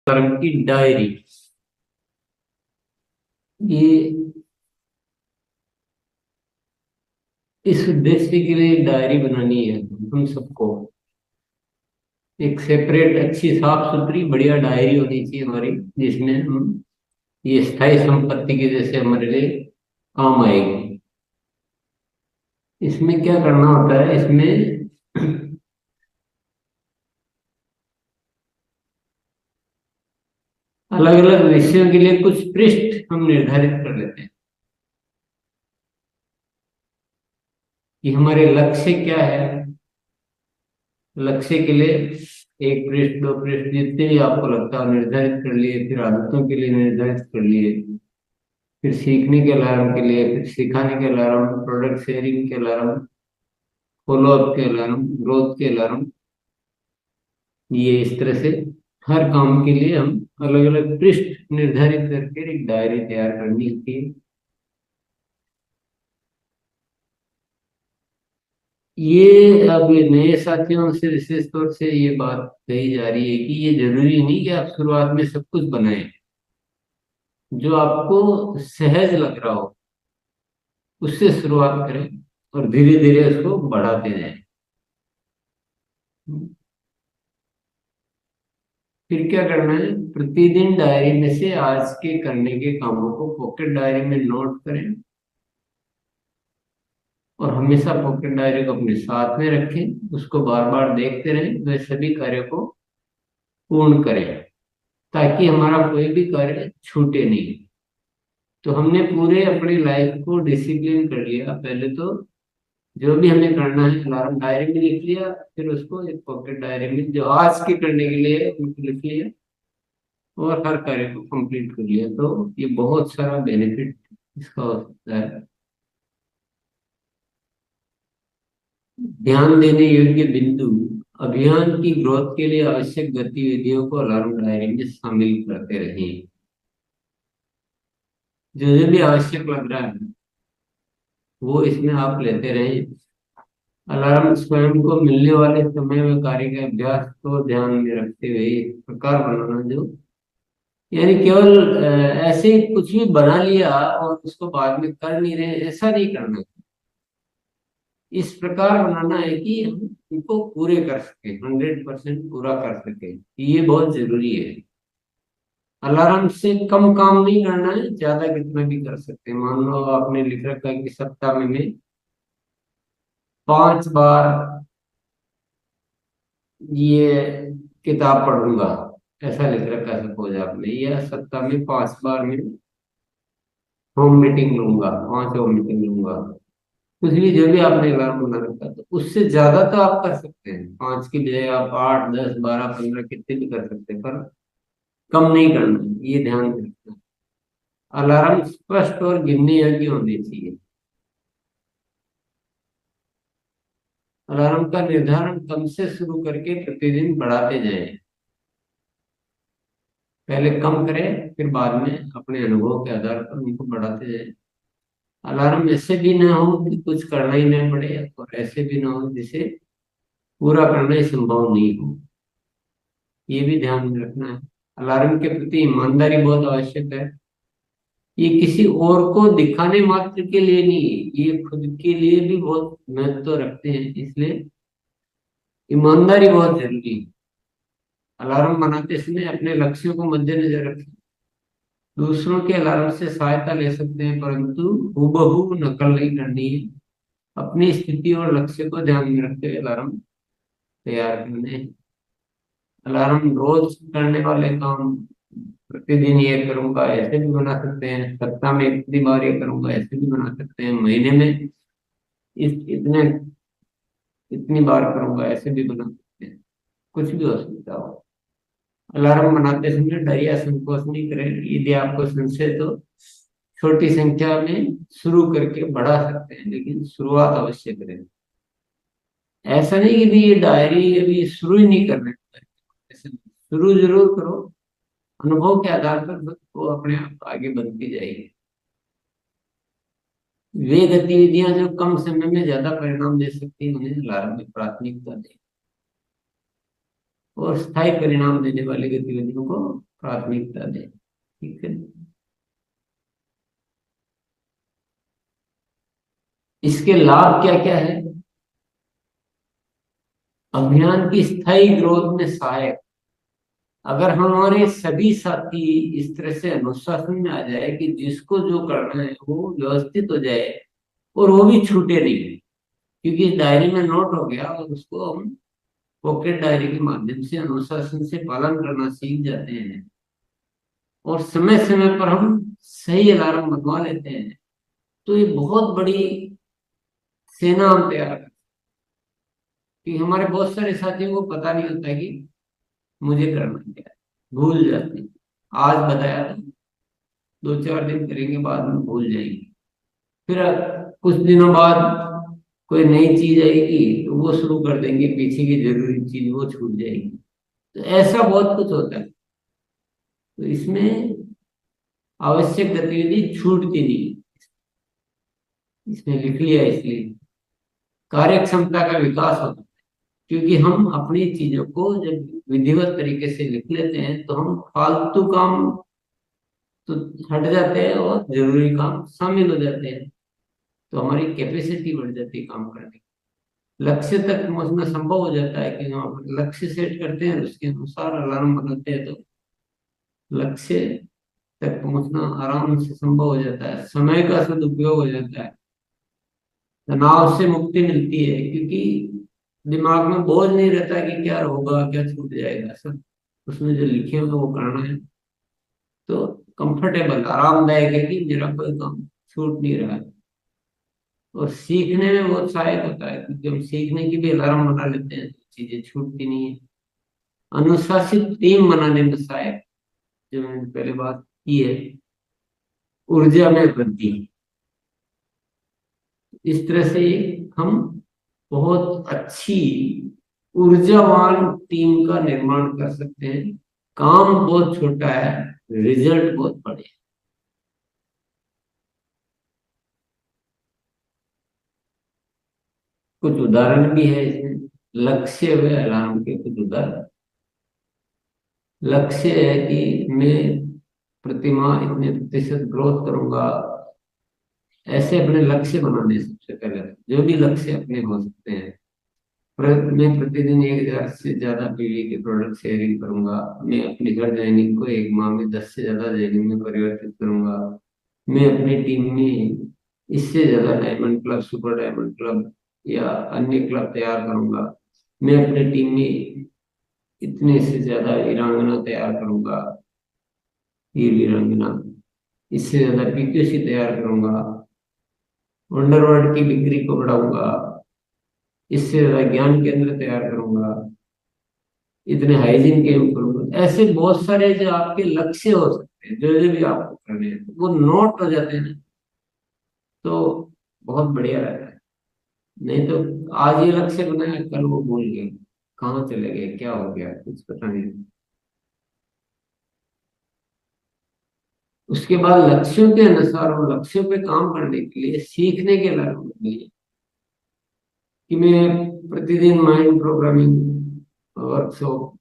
कर्म की डायरी। ये इस उद्देश्य के लिए डायरी बनानी है हम सबको। एक सेपरेट अच्छी साफ सुथरी बढ़िया डायरी होनी चाहिए हमारी, जिसमें हम ये स्थायी संपत्ति के जैसे हमारे लिए काम आएगी। इसमें क्या करना होता है, इसमें अलग अलग विषयों के लिए कुछ पृष्ठ हम निर्धारित कर लेते हैं कि हमारे लक्ष्य क्या है। लक्ष्य के लिए एक पृष्ठ, दो पृष्ठ, जितने भी आपको लगता है निर्धारित कर लिए। फिर आदतों के लिए निर्धारित कर लिए, फिर सीखने के अलार्म के लिए, फिर सिखाने के अलार्म, प्रोडक्ट शेयरिंग के अलार्म, फॉलो अप के अलार्म, ग्रोथ के अलार्म। ये इस तरह से हर काम के लिए हम अलग अलग पृष्ठ निर्धारित करके एक डायरी तैयार करनी होती है। ये अब नए साथियों से विशेष तौर से ये बात कही जा रही है कि ये जरूरी नहीं कि आप शुरुआत में सब कुछ बनाएं। जो आपको सहज लग रहा हो उससे शुरुआत करें और धीरे धीरे उसको बढ़ाते जाएं। फिर क्या करना है, प्रतिदिन डायरी में से आज के करने के कामों को पॉकेट डायरी में नोट करें और हमेशा पॉकेट डायरी को अपने साथ में रखें। उसको बार बार देखते रहें, वे सभी कार्यों को पूर्ण करें ताकि हमारा कोई भी कार्य छूटे नहीं। तो हमने पूरे अपनी लाइफ को डिसिप्लिन कर लिया। पहले तो जो भी हमें करना है अलार्म डायरी में लिख लिया, फिर उसको एक पॉकेट डायरी में जो आज के करने के लिए है उनको लिख लिया और हर कार्य को कंप्लीट कर लिया। तो ये बहुत सारा बेनिफिट इसका हो सकता है। ध्यान देने योग्य बिंदु, अभियान की ग्रोथ के लिए आवश्यक गतिविधियों को अलार्म डायरी में शामिल करते रहें। जो भी आवश्यक लग रहा है वो इसमें आप लेते रहें। अलार्म स्वयं को मिलने वाले समय में कार्य के अभ्यास को ध्यान में रखते हुए इस प्रकार बनाना, जो यानी केवल ऐसे ही कुछ भी बना लिया और उसको बाद में कर नहीं रहे, ऐसा नहीं करना। इस प्रकार बनाना है कि हम इनको पूरे कर सके, 100% पूरा कर सके। ये बहुत जरूरी है। अलार्म से कम काम नहीं करना है, ज्यादा कितना भी कर सकते हैं। मान लो आपने लिख रखा है कि सप्ताह में मैं 5 बार ये किताब पढ़ूंगा, ऐसा लिख रखा है सपोज आपने। या सप्ताह में 5 बार मैं होम मीटिंग लूंगा, 5 होम मीटिंग लूंगा। कुछ भी जो भी आपने अलार्म बना रखा है, तो उससे ज्यादा तो आप कर सकते हैं। 5 की बजाय आप 8, 10, 12, 15 कितने भी कर सकते हैं, पर कम नहीं करना है, ये ध्यान रखना है। अलार्म स्पष्ट और गिनने योग्य होने चाहिए। अलार्म का निर्धारण कम से शुरू करके प्रतिदिन बढ़ाते जाएं। पहले कम करें, फिर बाद में अपने अनुभव के आधार पर उनको बढ़ाते जाएं। अलार्म ऐसे भी ना हो कि कुछ करना ही ना पड़े, और ऐसे भी ना हो जिसे पूरा करना ही संभव नहीं हो। ये भी ध्यान में रखना है। अलार्म के प्रति ईमानदारी बहुत आवश्यक है। ये किसी और को दिखाने मात्र के लिए नहीं, ये खुद के लिए भी बहुत महत्व रखते हैं। इसलिए ईमानदारी बहुत जरूरी है। अलार्म बनाते समय अपने लक्ष्यों को मद्देनजर रखें। दूसरों के अलार्म से सहायता ले सकते हैं, परंतु हूबहू नकल नहीं करनी है। अपनी स्थिति और लक्ष्य को ध्यान में रखते हुए अलार्म तैयार करने हैं। अलार्म रोज करने वाले काम, प्रतिदिन ये करूंगा ऐसे भी बना सकते हैं। सप्ताह में इतनी बार ये करूंगा ऐसे भी बना सकते हैं। महीने में इस इतने इतनी बार करूंगा ऐसे भी बना सकते हैं। कुछ भी हो सकता हो। अलार्म बनाते समय डर या संकोच नहीं करें। यदि आपको संशय, तो छोटी संख्या में शुरू करके बढ़ा सकते हैं, लेकिन शुरुआत अवश्य करें। ऐसा नहीं कि भी ये डायरी अभी शुरू ही नहीं करना है, ऐसे शुरू जरूर करो। अनुभव के आधार पर वो अपने आप आगे बढ़ती जाएगी। वे गतिविधियां जो कम समय में ज्यादा परिणाम दे सकती हैं उन्हें अलार्म में प्राथमिकता दें, और स्थायी परिणाम देने वाली गतिविधियों को प्राथमिकता दें। ठीक है। इसके लाभ क्या क्या है? अभियान की स्थायी ग्रोथ में सहायक। अगर हमारे सभी साथी इस तरह से अनुशासन में आ जाए कि जिसको जो करना है वो व्यवस्थित हो जाए, और वो भी छूटे नहीं, क्योंकि इस डायरी में नोट हो गया और उसको हम पॉकेट डायरी के माध्यम से अनुशासन से पालन करना सीख जाते हैं, और समय समय पर हम सही अलार्म बनवा लेते हैं, तो ये बहुत बड़ी सेना हम तैयार करते हैं। कि हमारे बहुत सारे साथियों को पता नहीं होता कि मुझे करना क्या है, भूल जाते हैं। आज बताया था, 2-4 दिन करेंगे, बाद में भूल जाएंगे। फिर कुछ दिनों बाद कोई नई चीज आएगी तो वो शुरू कर देंगे, पीछे की जरूरी चीज वो छूट जाएगी। तो ऐसा बहुत कुछ होता है। तो इसमें आवश्यक गतिविधि छूटती नहीं, इसमें लिख लिया इसलिए। कार्य क्षमता का विकास होता है, क्योंकि हम अपनी चीजों को जब विधिवत तरीके से लिख लेते हैं तो हम फालतू काम तो हट जाते हैं और जरूरी काम शामिल हो जाते हैं। तो हमारी कैपेसिटी बढ़ जाती है काम करने की। लक्ष्य तक पहुंचना संभव हो जाता है कि हम अपने लक्ष्य सेट करते हैं, उसके अनुसार अलार्म बनाते हैं, तो लक्ष्य तक पहुंचना आराम से संभव हो जाता है, समय का सदुपयोग हो जाता है, तनाव से मुक्ति मिलती है, क्योंकि दिमाग में बोझ नहीं रहता कि क्या होगा, क्या छूट जाएगा। सब उसमें जो लिखे हुए वो करना है, तो कंफर्टेबल आरामदायक है कि मेरा कोई काम छूट नहीं रहा है। और सीखने में बहुत सहायक होता है, क्योंकि हम सीखने की भी अलार्म बना लेते हैं तो चीजें छूटती नहीं है। अनुशासित टीम बनाने में सहायक, जो मैंने पहले बात की है। ऊर्जा में वृद्धि, इस तरह से हम बहुत अच्छी ऊर्जावान टीम का निर्माण कर सकते हैं। काम बहुत छोटा है, रिजल्ट बहुत बड़े। कुछ उदाहरण भी है इसमें, लक्ष्य व अलार्म के कुछ उदाहरण। लक्ष्य है कि मैं प्रतिमाह इतने प्रतिशत ग्रोथ करूंगा। ऐसे अपने लक्ष्य बनाने, सबसे पहले जो भी लक्ष्य अपने हो सकते हैं। मैं प्रतिदिन 1,000 से ज्यादा पीवी के प्रोडक्ट शेयरिंग करूंगा। मैं अपनी हर ज्वाइनिंग को 1 माह में 10 से ज्यादा ज्वाइनिंग में परिवर्तित करूंगा। मैं अपनी टीम में इससे ज्यादा diamond club, super diamond club या अन्य क्लब तैयार करूंगा। मैं अपनी टीम में इतने से ज्यादा वीरांगना तैयार करूंगा, वीर वीरांगना। इससे ज्यादा पीक्यूसी तैयार करूंगा। अंडरवर्ल्ड की बिक्री को बढ़ाऊंगा। इससे ज्यादा ज्ञान केंद्र तैयार करूंगा। इतने हाइजीन के करूंगा। ऐसे बहुत सारे जो आपके लक्ष्य हो सकते हैं, जो जो भी आपको करने हैं, वो नोट हो जाते हैं ना, तो बहुत बढ़िया रहता है। नहीं तो आज ये लक्ष्य बनाया, कल वो भूल गए, कहाँ चले गए, क्या हो गया, कुछ पता नहीं। उसके बाद लक्ष्यों के अनुसार और लक्ष्यों पे काम करने के लिए सीखने के लिए कि मैं प्रतिदिन माइंड प्रोग्रामिंग वर्कशॉप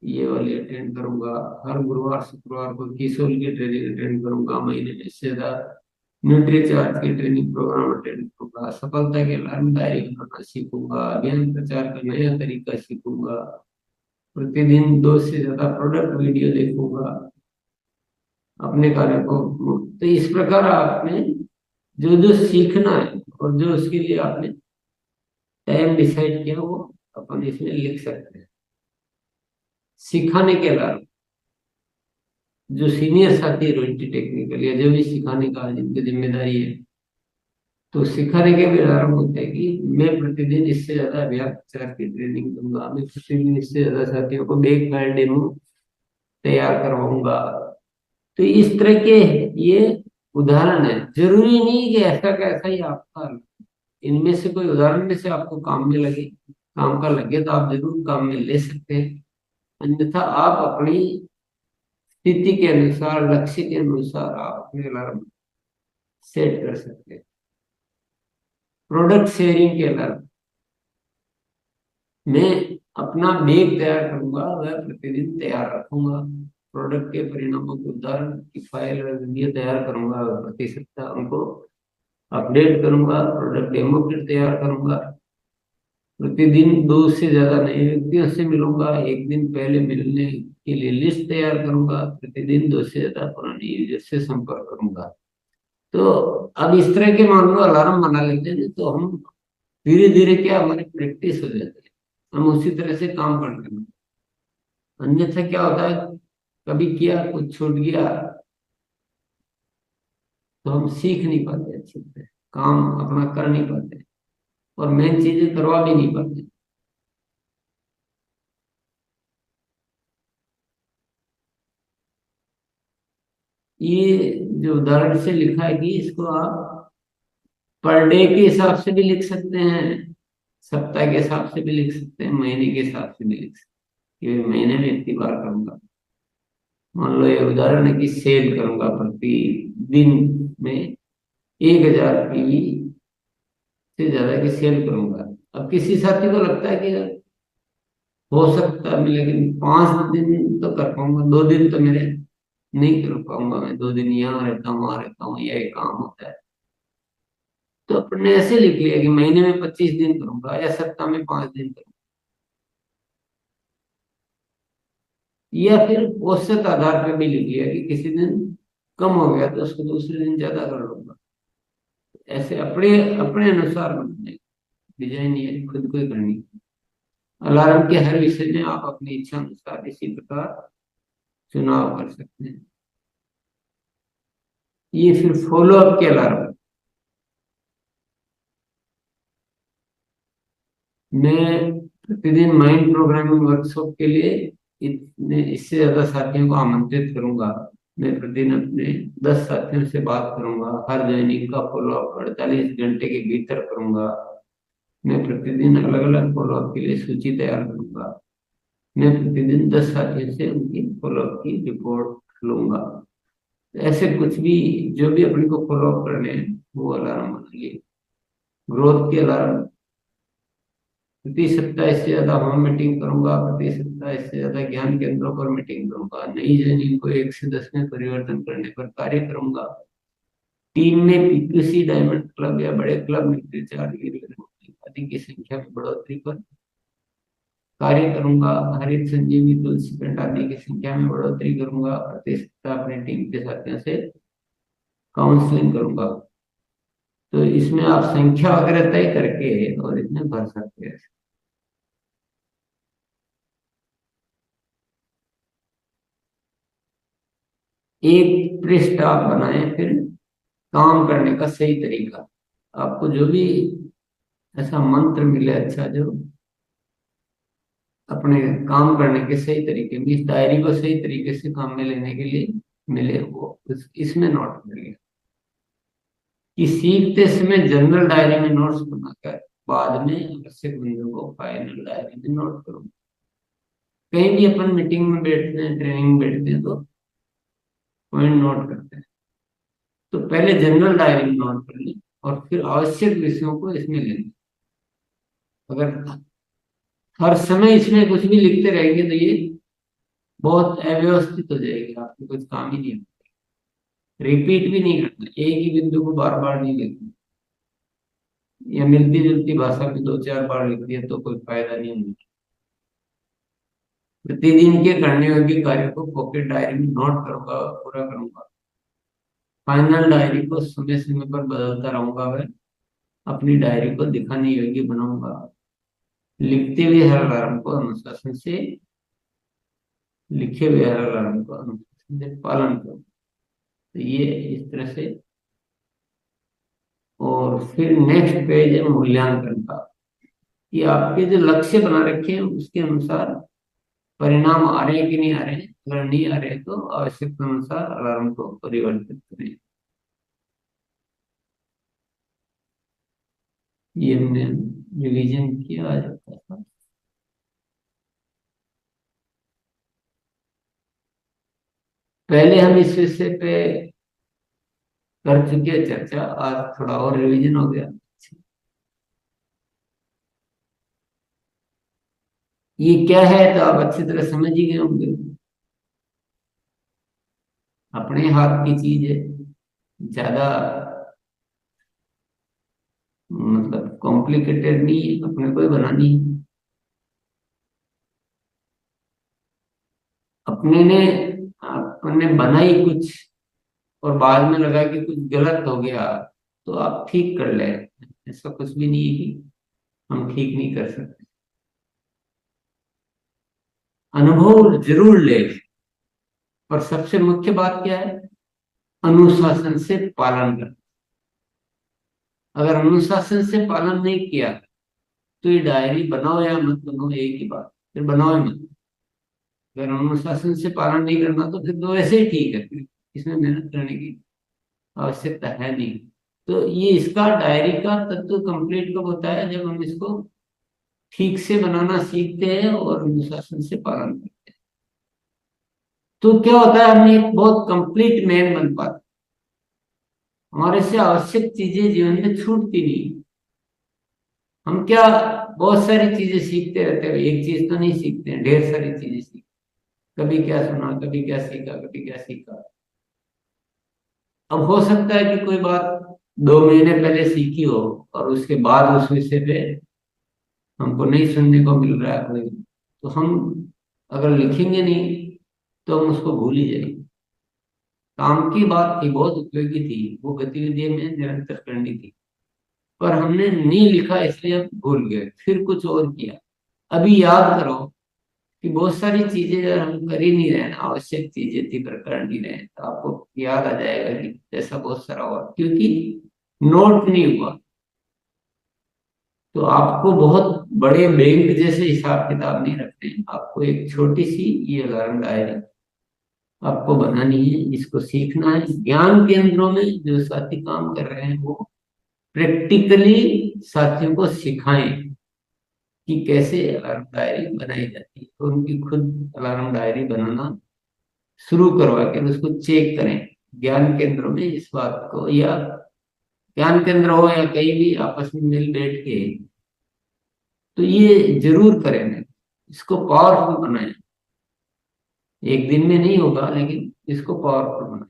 ये वाली अटेंड करूंगा। हर गुरुवार शुक्रवार को किशोर की ट्रेनिंग अटेंड करूंगा। महीने में इससे ज्यादा न्यूट्री चार्ज की ट्रेनिंग प्रोग्राम अटेंड करूंगा। सफलता के अलार्म डायरी बनाना सीखूंगा। अभियान प्रचार का नया तरीका सीखूंगा। प्रतिदिन 2 से ज्यादा प्रोडक्ट वीडियो देखूंगा अपने कार्य को। तो इस प्रकार आपने जो जो सीखना है और जो उसके लिए आपने टाइम डिसाइड किया, वो अपन इसमें लिख सकते हैं। सिखाने के अलावा जो सीनियर साथी रोटी टेक्निकल या जो भी सिखाने का जिनकी जिम्मेदारी है, तो सिखाने के भी उदाहरण होते हैं कि मैं प्रतिदिन इससे ज्यादा अभ्यास प्रचार की ट्रेनिंग दूंगा। मैं प्रतिदिन इससे ज्यादा साथियों को बेक फाइल डेमो तैयार करवाऊंगा। तो इस तरह के ये उदाहरण है। जरूरी नहीं कि ऐसा का ऐसा ही आपका, इनमें से कोई उदाहरण में से आपको काम में लगे, काम का लगे, तो आप जरूर काम में ले सकते हैं। अन्यथा आप अपनी स्थिति के अनुसार, लक्ष्य के अनुसार आप अपने अलार्म सेट कर सकते हैं। प्रोडक्ट शेयरिंग के अलार्म, मैं अपना बैग तैयार करूंगा, वह प्रतिदिन तैयार रखूंगा। प्रोडक्ट के परिणामों के उदाहरण की फाइल और वीडियो तैयार करूंगा, प्रति सप्ताह उनको अपडेट करूंगा, प्रोडक्ट डेमो किट तैयार करूंगा, प्रतिदिन 2 से ज्यादा नए व्यक्तियों से मिलूंगा, एक दिन पहले मिलने के लिए लिस्ट तैयार करूंगा, प्रतिदिन 2 से ज्यादा पुराने यूजर से संपर्क करूंगा। तो अब इस तरह के मान लो अलार्म बना लेते हैं तो हम धीरे धीरे क्या हमारी प्रैक्टिस हो जाती है, हम उसी तरह से काम करते हैं। अन्यथा क्या होता है, कभी किया कुछ छूट गया तो हम सीख नहीं पाते, अच्छे से काम अपना कर नहीं पाते और मेन चीजें करवा भी नहीं पाते। ये जो उदाहरण से लिखा है कि इसको आप पर डे के हिसाब से भी लिख सकते हैं, सप्ताह के हिसाब से भी लिख सकते हैं, महीने के हिसाब से भी लिख सकते हैं, कि महीने में इतनी बार करूंगा। मान लो ये उदाहरण है कि सेल करूंगा प्रति दिन में 1,000 पीवी से ज्यादा की सेल करूंगा। अब किसी साथी को लगता है कि हो सकता है मैं, लेकिन 5 दिन तो कर पाऊंगा, 2 दिन तो मेरे नहीं कर पाऊंगा, मैं 2 दिन यहाँ रहता हूँ वहां रहता हूँ, यही काम होता है। तो अपने ऐसे लिख लिया कि महीने में 25 दिन करूंगा या सप्ताह में 5 दिन करूंगा, या फिर औसत आधार पर भी लिख लिया कि किसी दिन कम हो गया तो उसको दूसरे दिन ज्यादा कर लूंगा। ऐसे अपने अपने अनुसार बनाने, डिजाइन ये खुद को ही करनी। अलार्म के हर विषय में आप अपनी इच्छा अनुसार इसी प्रकार चुनाव कर सकते हैं। ये फिर फॉलो अप के अलार्म, मैं प्रतिदिन माइंड प्रोग्रामिंग वर्कशॉप के लिए इतने इससे ज्यादा साथियों को आमंत्रित करूंगा। मैं प्रतिदिन अपने 10 साथियों से बात करूंगा, हर ज्वाइनिंग का फॉलो अप 48 घंटे के भीतर करूंगा। मैं प्रतिदिन अलग अलग फॉलो अप के लिए सूची तैयार करूंगा। मैं प्रतिदिन 10 साथियों से उनकी फॉलो अप की रिपोर्ट लूंगा। ऐसे कुछ भी जो भी अपने को फॉलो अप करने हैं वो अलार्म बनाइए। ग्रोथ के अलार्म, प्रति सप्ताह इससे ज्यादा होम मीटिंग करूंगा, प्रति सप्ताह इससे ज्यादा ज्ञान केंद्रों पर मीटिंग करूंगा, नई जर्नी को 1 से 10 में परिवर्तन करने पर कार्य करूंगा, टीम में पीपीसी डायमंड क्लब या बड़े क्लब में रिचार्ज आदि की संख्या में बढ़ोतरी पर कार्य करूंगा, हरित संजीवनी तुलसी पिंड आदि की संख्या में बढ़ोतरी करूंगा, प्रति सप्ताह अपने टीम के साथियों से काउंसलिंग करूंगा। तो इसमें आप संख्या वगैरह तय करके और इसमें भर सकते हैं। एक पृष्ठ आप बनाए, फिर काम करने का सही तरीका, आपको जो भी ऐसा मंत्र मिले अच्छा, जो अपने काम करने के सही तरीके में, इस डायरी को सही तरीके से काम में लेने के लिए मिले, वो इसमें नोट करिए कि सीखते समय जनरल डायरी में नोट्स बनाकर बाद में आवश्यक बिंदु को फाइनल डायरी में नोट करो। कहीं भी अपन मीटिंग में बैठते हैं, ट्रेनिंग में बैठते हैं तो पॉइंट नोट करते हैं, तो पहले जनरल डायरी में नोट कर लें और फिर आवश्यक विषयों को इसमें ले लें। अगर हर समय इसमें कुछ भी लिखते रहेंगे तो ये बहुत अव्यवस्थित हो जाएगी, आपको कुछ काम ही नहीं होगा। रिपीट भी नहीं करना, एक ही बिंदु को बार बार नहीं लिखना, या मिलती जुलती भाषा में 2-4 बार लिख दिया तो कोई फायदा नहीं होगा। प्रतिदिन के करने योग्य कार्य को पॉकेट डायरी में नोट करूंगा और पूरा करूंगा। फाइनल डायरी को समय समय पर बदलता रहूंगा, वह अपनी डायरी को दिखाने योग्य बनाऊंगा। लिखते हुए हर अलार्म को अनुशासन से, लिखे हुए हर अलार्म को अनुशासन से पालन करूँ। तो ये इस तरह से। और फिर नेक्स्ट पेज है मूल्यांकन का, कि आपके जो लक्ष्य बना रखे हैं उसके अनुसार परिणाम आ रहे हैं कि नहीं आ रहे हैं। अगर नहीं आ रहे हैं तो आवश्यकता अनुसार अलार्म को परिवर्तित करें। ये हमने रिवीजन किया आ जाता था। पहले हम इस विषय पे कर चुके हैं चर्चा, आज थोड़ा और रिवीजन हो गया। ये क्या है तो आप अच्छी तरह समझ ही गए होंगे। अपने हाथ की चीज है, ज्यादा मतलब कॉम्प्लिकेटेड नहीं है, अपने को ही बनानी है। अपने ने अपने बनाई कुछ और बाद में लगा कि कुछ गलत हो गया, तो आप ठीक कर ले। ऐसा कुछ भी नहीं है कि हम ठीक नहीं कर सकते। अनुभव जरूर ले, पर सबसे मुख्य बात क्या है? अनुशासन से पालन कर। अगर अनुशासन से पालन नहीं किया तो ये डायरी बनाओ या मत बनाओ, एक ही बात, फिर बनाओ या मत। अगर अनुशासन से पालन नहीं करना तो फिर तो वैसे ही ठीक है, फिर इसमें मेहनत करने की आवश्यकता है नहीं। तो ये इसका डायरी का तत्व कंप्लीट कब होता है? जब हम इसको ठीक से बनाना सीखते हैं और अनुशासन से पालन करते हैं। तो क्या होता है, हम एक बहुत कंप्लीट मैन बन पाते हैं। हमारे से आवश्यक चीजें जीवन में छूटती नहीं। हम क्या, बहुत सारी चीजें सीखते रहते हैं, एक चीज तो नहीं सीखते हैं, ढेर सारी चीजें सीखते। कभी क्या सुना, कभी क्या सीखा, कभी क्या सीखा। अब हो सकता है कि कोई बात 2 महीने पहले सीखी हो और उसके बाद उस विषय पे हमको नहीं सुनने को मिल रहा है कोई, तो हम अगर लिखेंगे नहीं तो हम उसको भूल ही जाएंगे। काम की बात थी, बहुत उपयोगी थी, वो गतिविधि में निरंतर करनी थी, पर हमने नहीं लिखा इसलिए हम भूल गए, फिर कुछ और किया। अभी याद करो कि बहुत सारी चीजें अगर हम कर ही नहीं रहे ना, आवश्यक चीजें थी पर कर नहीं रहे, तो आपको याद आ जाएगा कि ऐसा बहुत सारा हुआ, क्योंकि नोट नहीं हुआ। तो आपको बहुत बड़े बैंक जैसे हिसाब किताब नहीं रखते हैं, आपको एक छोटी सी ये अलार्म डायरी आपको बनानी है, इसको सीखना है। ज्ञान केंद्रों में जो साथी काम कर रहे हैं वो प्रैक्टिकली साथियों को सिखाएं कि कैसे अलार्म डायरी बनाई जाती है, तो उनकी खुद अलार्म डायरी बनाना शुरू करवा के उसको चेक करें ज्ञान केंद्रों में इस बात को, या ज्ञान केंद्र हो या कहीं भी आपस में मिल बैठ के, तो ये जरूर करें। इसको पावरफुल बनाएं। एक दिन में नहीं होगा, लेकिन इसको पावरफुल बनाएं।